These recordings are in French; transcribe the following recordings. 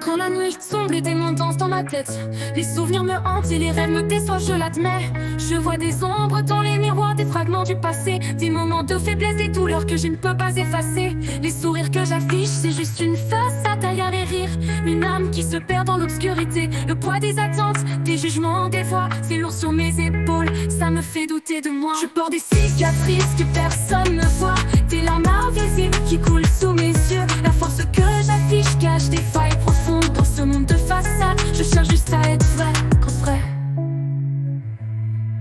Quand la nuit sombre, les démons dansent dans ma tête. Les souvenirs me hantent et les rêves me déçoivent, je l'admets. Je vois des ombres dans les miroirs, des fragments du passé, des moments de faiblesse, des douleurs que je ne peux pas effacer. Les sourires que j'affiche, c'est juste une façade derrière les rires. Une âme qui se perd dans l'obscurité. Le poids des attentes, des jugements, des fois, c'est lourd sur mes épaules, ça me fait douter de moi. Je porte des cicatrices que personne ne voit, des larmes invisibles qui coulent sous mes yeux. La force que j'affiche cache des failles profondes dans ce monde de façade. Je cherche juste à être vrai, vrai.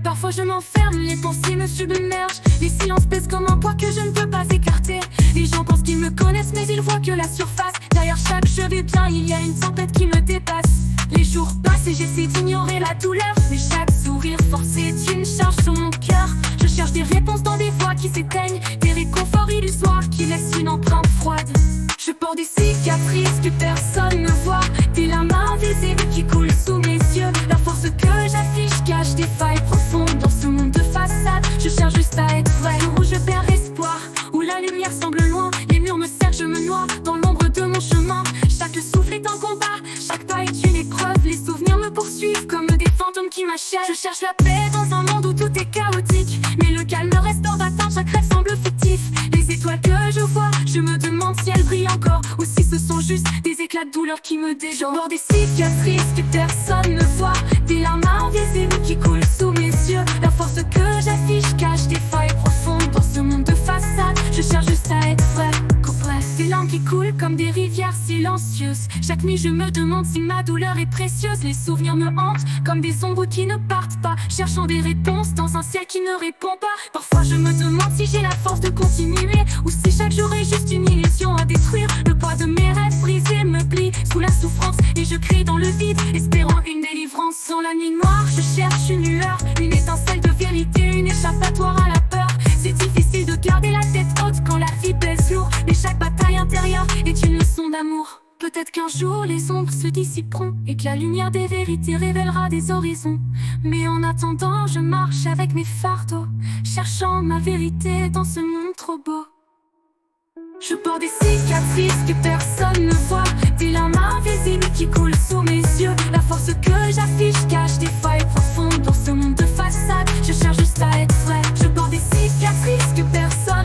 Parfois je m'enferme, les pensées me submergent. Les silences pèsent comme un poids que je ne peux pas écarter. Les gens pensent qu'ils me connaissent mais ils voient que la surface. Derrière chaque je vais bien, il y a une tempête qui me dépasse. Les jours passent et j'essaie d'ignorer la douleur, mais chaque sourire forcé est une charge sur mon cœur. Je cherche des réponses dans des voix qui s'éteignent, des réconforts illusoires qui laissent une empreinte froide. Je porte des cicatrices que personne ne voit, des larmes invisibles qui coulent sous mes yeux. La force que j'affiche cache des failles profondes dans ce monde de façade. Je cherche juste à être vrai, où je perds espoir, où la lumière semble loin. Les murs me serrent, je me noie dans l'ombre de mon chemin. Chaque souffle est un combat, chaque pas est une épreuve. Les souvenirs me poursuivent comme des fantômes qui m'achèvent. Je cherche la paix dans un monde où tout est chaotique, mais le calme reste hors d'atteinte, chaque rêve semble fictif. Les étoiles que je vois, je me demande si elles brillent encore, ou si ce sont juste des éclats de douleur qui me dévorent. Des cicatrices que personne ne voit, des larmes invisibles qui coulent sous mes yeux. La force que j'affiche cache des failles profondes dans ce monde de façade. Je cherche juste à être vrai, des larmes qui coulent comme des rivières silencieuses. Chaque nuit je me demande si ma douleur est précieuse. Les souvenirs me hantent comme des ombres qui ne partent pas, cherchant des réponses dans un ciel qui ne répond pas. Parfois je me demande si j'ai la force de continuer, ou si chaque jour est juste une illusion à détruire. Le poids de mes rêves brisés me plie sous la souffrance, et je crie dans le vide, espérant une délivrance. Dans la nuit noire je cherche une lueur, une étincelle de vérité, une échappatoire à la peur. C'est difficile de garder la tête haute quand la vie pèse lourd, mais chaque bataille intérieure est une leçon d'amour. Peut-être qu'un jour les ombres se dissiperont et que la lumière des vérités révélera des horizons. Mais en attendant je marche avec mes fardeaux, cherchant ma vérité dans ce monde trop beau. Je porte des cicatrices que personne ne voit, des larmes invisibles qui coulent sous mes yeux. La force que j'affiche cache des failles profondes dans ce monde de façade. Je cherche juste à être vrai. Je porte des cicatrices que personne